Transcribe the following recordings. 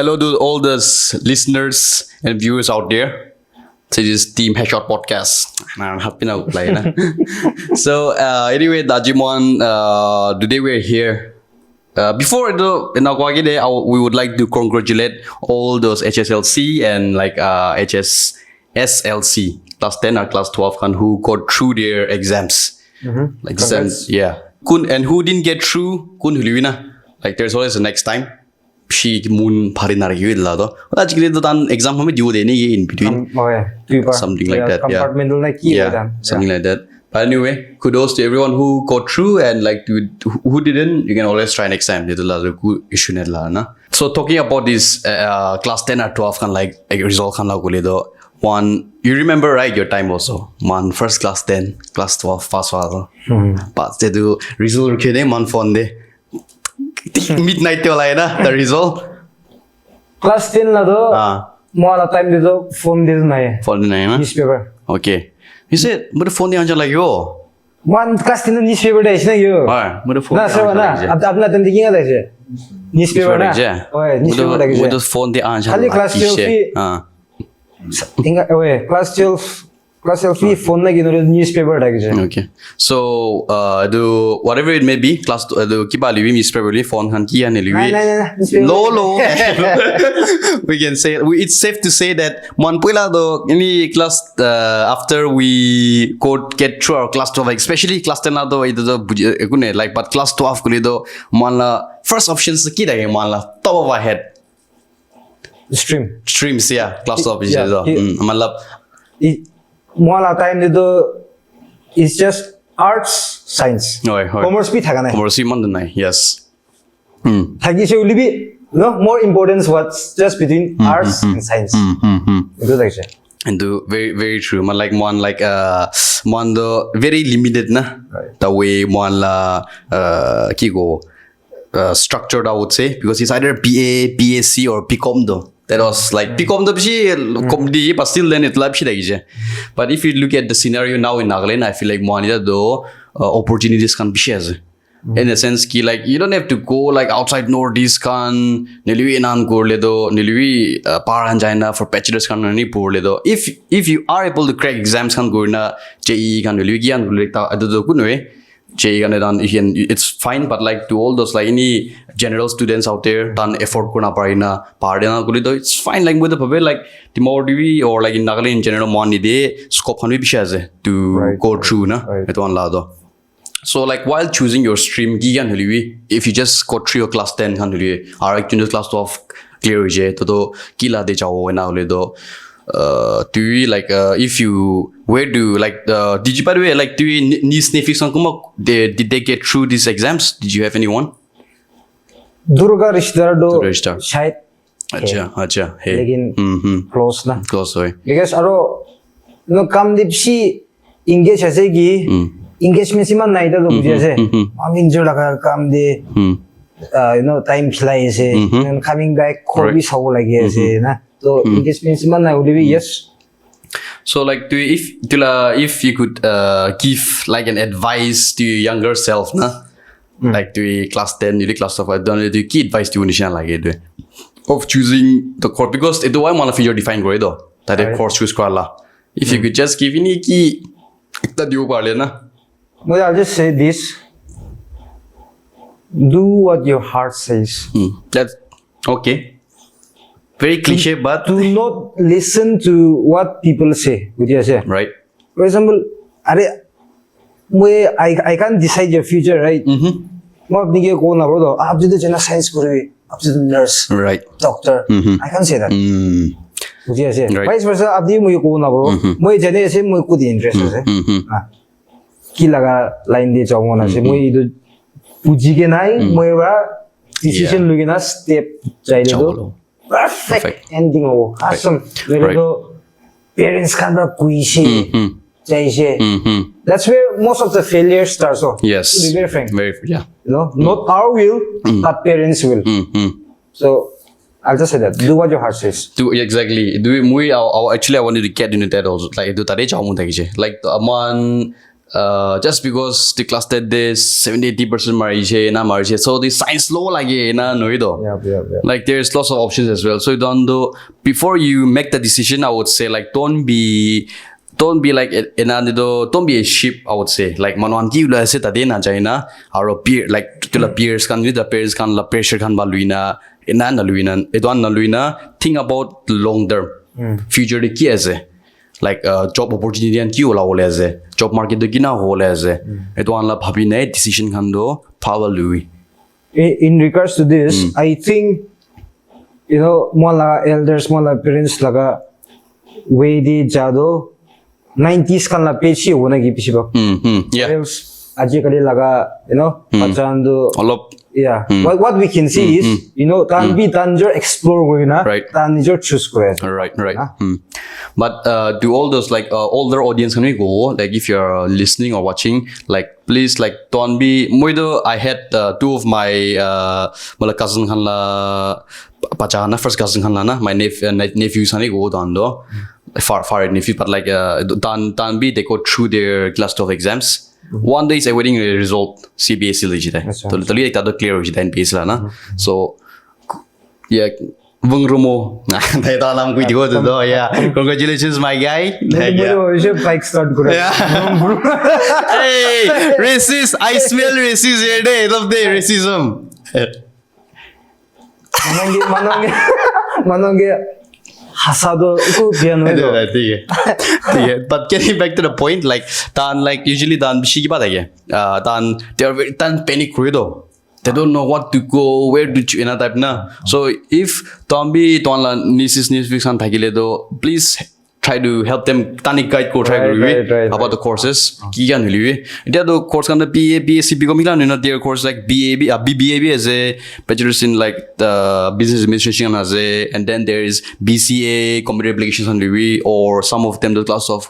Hello to all the listeners and viewers out there. This is Team Headshot Podcast. I'm happy now. So anyway, Dajimon, today we're here. Before we would like to congratulate all those HSLC and HSSLC class 10 or class 12 who got through their exams. Yeah. And who didn't get through, there's always the next time. She moon parinar you lado. That's great. That exam home do any in between. Something like that. Yeah. Something like that. But anyway, kudos to everyone who got through and who didn't. You can always try next time. It's a good issue. So talking about this class 10 or 12 result one, you remember right your time also. One first class 10, class 12, fast father. But they do result month on the midnight the result. Class 10 la do more time do phone did newspaper. Okay. He said, but the phone the answer like yo. One class 10 newspaper day na you. But the phone apna thinking newspaper na. Newspaper but the phone the answer class 12 class 12 phone newspaper okay. So whatever it may be, class newspaper phone low. We can say it's safe to say that any class after we get through our class 12, especially class 10 but class 12 first options top of our head. Streams, yeah. Class 12 is More time it's just arts, science. Commerce bhi thaga nahi. Commerce bhi yes. Thagi se uli bhi more importance what's just between arts and science. And very very true. One very limited na. The way one structured I would say because it's either BA, BSc or BCom though. That was BCom the but still then it but if you look at the scenario now in Nagaland, I feel like one though opportunities can be shared. In the sense you don't have to go outside Northeast can nilui nan gorledo nilui paranjaina for bachelor's can ni porledo. If you are able to crack exams can go na JE can nilui gian goleta ado kunwe it's fine, but to all those any general students out there done effort it's fine with the more TV or in Nagaland in general money they scope to go through at one lado. So while choosing your stream if you just got through your class 10 or class 12 clear to kila de chao do you if you where do did you by the way do you need sniffing did they get through these exams? Did you have anyone? Durga Rishdar do shayad acha hey lekin close na close hoy because aro kam dipsi engage ase gi engagement siman nai da do bujhe ase amin jo laga kam de time khilai ase coming back khobi saw lagi ase na. So engagement yes. So if you could give an advice to your younger self, to class 10, you class 12, don't do key advice to you of choosing the course because it one of your defined grade that course choose if you could just give any key that you well, I'll just say this: do what your heart says. That's okay. Very cliche, but do not listen to what people say. Right. For example, I can't decide your future, right? Science nurse, right? Doctor. I can't say that. Right. Vice versa, interest. Line decision step perfect ending awesome parents can that's where most of the failure starts off. Yes, to be very frank, not our will but parents will. So I'll just say that do what your heart says. Exactly. Actually I wanted to get into that also just because the class that this 70-80% marriage na marriage, so the science law like na no ido. Yeah. Like there's lots of options as well. So you don't do before you make the decision. I would say like don't be like don't be a sheep. I would say like manwanti ula se tade na jaina or peer like to the peers can with the peers can la pressure can baluina ina na luina edwan na luina. Think about long term future de ki ase like job opportunity and ki ola hole ase job market de kina hole ase edwan la bhabi nai decision kan do power lui. In regards to this, I think mala elders, mala parents laga way di jado 90s kan la pechi hona gi pichi ba. Yeah. Else ajikali laga pachando Alop. Yeah. What we can see is tan bi tanjor explore going na Right. tan nijor choose kore. Right. But to all those like older audience can we go like if you're listening or watching like please like don't be moido I had two of my mala cousin kan la pachana first cousin kan la na my nephews kan go down do far nephew but like tan be they go through their class 12 exams. One day is awaiting a result CBSE legit. Totally like that clear legit NPS la na. So yeah. Vung Rumo. Yeah. Congratulations, my guy. Bike start kore. Hey, racist. I smell racism here. Day of day racism. Manonge hasado iku biano do. But getting back to the point, like usually bishi ki baat hai they are very panic kore. They don't know what to go, where to choose, type na. So if Tombi Tonla nieces kan thakile do, please try to help them tani guide ko try about the courses. Ki kan hiliwi. India do course kan BA, BSc become hilan their course like BBA as a bachelor's in like the business administration as a, and then there is BCA computer applications on the or some of them the class of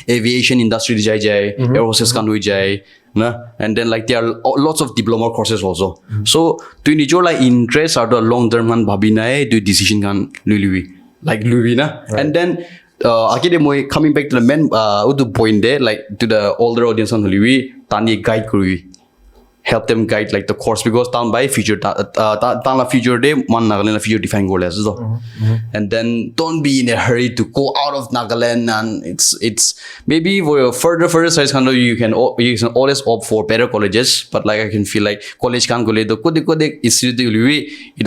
aviation industry jai air hostess kan jai. And then like there are lots of diploma courses also. So to need your like interest or the long term kan bhabina do decision kan lului like lui na. And then coming back to the main to point there like to the older audience on lui tani guide kuri help them guide like the course because down by future la future day man Nagaland future define goal as well. And then don't be in a hurry to go out of Nagaland and it's maybe for further size you can always opt for better colleges but like I can feel like college can go it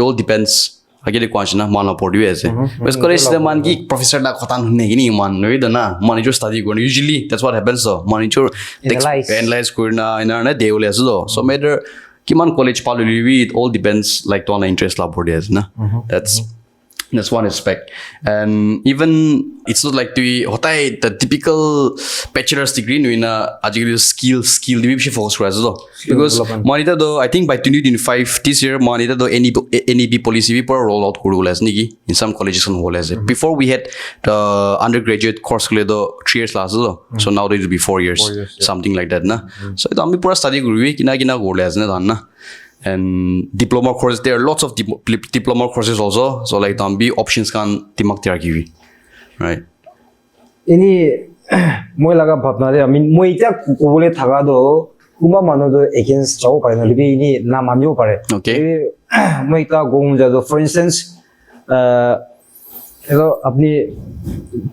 all depends. Agile question na mana podi ase. But college the man ki professor da khatan hunne gi ni man no ida na monitor study go usually that's what happens so monitor analyze kurna ina na deule ase do. So matter ki man college paluli it all depends like to interest la podi ase na. That's one aspect. And even it's not like the typical bachelor's degree in a skill development focus because monitor though I think by 2025 this year monitor though NEP policy per roll out in some colleges and whole as before we had the undergraduate course 3 years last so now it will be 4 years something like that na. So it am pura study kina go as na. And diploma courses, there are lots of diploma courses also. So like be options can timak tiarkiwi, right? Ini moi laga bhatna de I mean moi ta kubule thaga do kuma mano do against chau pare na libi ini na manyo pare. Okay. Moi ta gong ja do for instance apni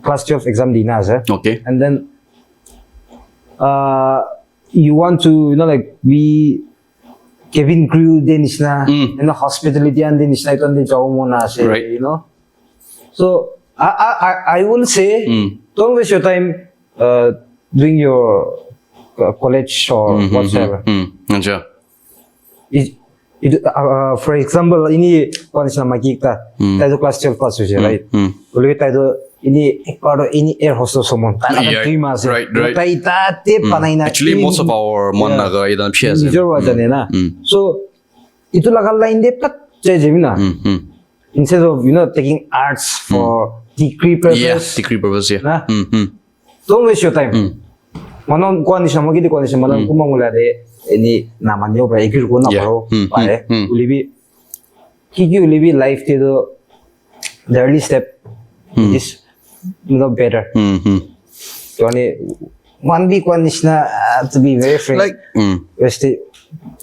class 12 exam dina ase. Okay. And then you want to like be cabin crew din isna hospitality and din isna ito din job mo na say so I will say don't waste your time doing your college or whatever. For example ini college na magikta tayo class 12 class right ulit tayo ini ini air hostess somon right actually most of our managa idan phes so itu laga line de pat jemina instead of taking arts for degree purpose don't waste your time manon condition manon kumangula de ini namanyo ba ikir ko na paro pare ulibi kiki ulibi life te do the early step is better. one week one is na to be very frank. Like, West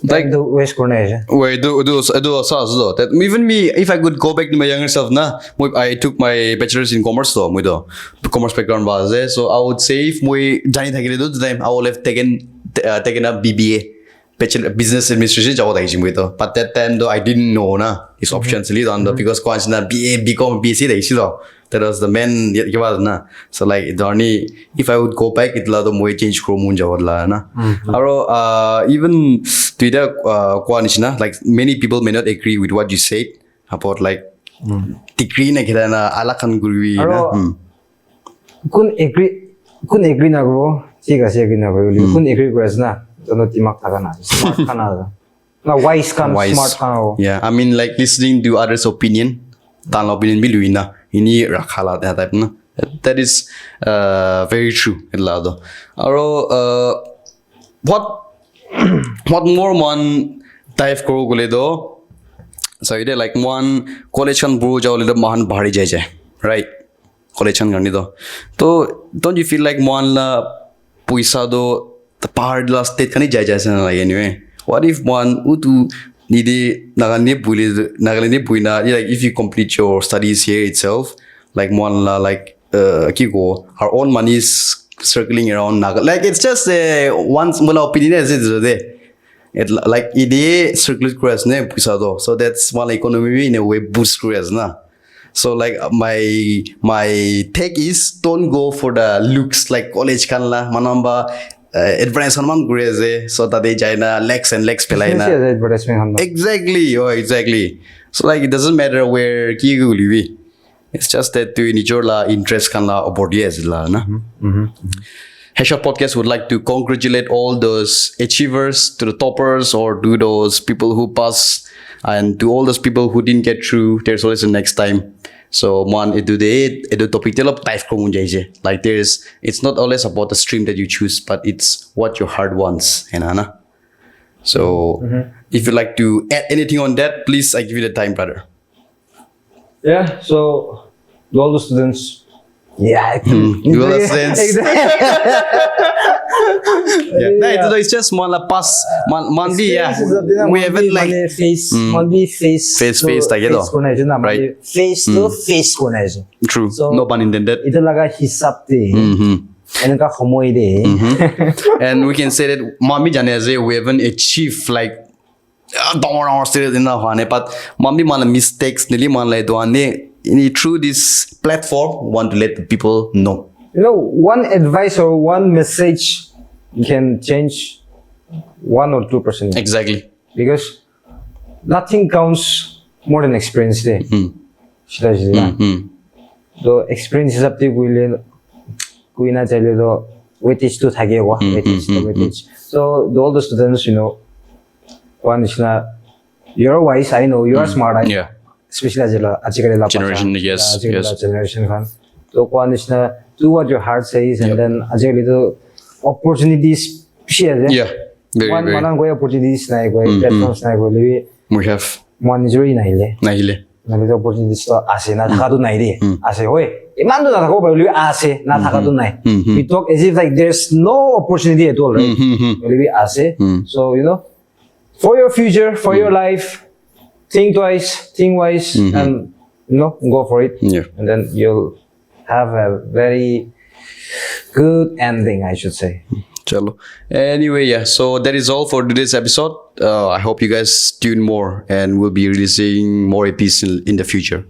like the West corner. wait, do also as though that even me, if I could go back to my younger self, na, I took my bachelor's in commerce though, commerce background was there. So I would say if moi jani thakile do time I would have taken a BBA. Bachelor business administration jabo thai chimui to, but that time though I didn't know na it's options really on the because coins na BA BCom BC thai chilo that was the main na. So like if I would go back it la the moi change chromun jabo la na. Aro even Twitter na like many people may not agree with what you said about like degree na kita na alakan gurui na. Kun agree na bro. Siga agree na bro. Kun agree ko na. Don't timak na smart kana na wise kan smart kana. Yeah, I mean like listening to others' opinion, tan opinion biluin na ini rakhala that type na. That is very true. Lado. Aro what more man dive karo gole do. So it like one college kan bro jawle do mahan bahari jai right? College kan garni do. So don't you feel like one la puisa do the part last state can jai like anyway. What if one utu nidi nagani puina like if you complete your studies here itself, like one like kiko our own money is circling around naga like it's just one small opinion as it like it circulate cross ne puisa do. So that's one economy in a way boost cross na. So like my take is don't go for the looks like college kan la manamba advertise man gureze so that they jaina legs and legs pelai na exactly so like it doesn't matter where ki livi it's just that to enjoy la interest kan la obodies la na. Headshot Podcast would like to congratulate all those achievers, to the toppers, or to those people who pass, and to all those people who didn't get through. There's always a next time. So one edu topic telop type ko munjai like it's not always about the stream that you choose, but it's what your heart wants, and so if you'd like to add anything on that, please I give you the time, brother. Yeah, so to all the students. Yeah, to all the students. Yeah, it's just one pass monthly. Yeah, we haven't like face together, right? Face to face True. So, no pun intended. Ito laga hisap de. And ka homoy de. And we can say that mami jane we haven't achieved like but mami mana mistakes nili mana doane through this platform want to let the people know. You know, one advice or one message can change 1 or 2%. Exactly. Because nothing counts more than experience there. So experience is up to kuina chale do weightage to thage wa weightage. So all the students, you know, one is na you're wise, I know, you are smart, yeah. Especially as generation, yes. Generation kan. So one is na do what your heart says, and then ajali the opportunities share. Yeah, very. One go opportunities na go platforms na go lewi. We have one is really naile. Na the opportunities to ase na thaka do naide. Ase hoy. Iman do na thako ba lewi ase na thaka do nai. We talk as if like there's no opportunity at all, right? Lewi ase. So you know, for your future, for your life, think twice, think wise, and you know, go for it. Yeah. And then you'll have a very good ending, I should say. Chalo. Anyway, yeah. So that is all for today's episode. I hope you guys tune more, and we'll be releasing more episodes in the future.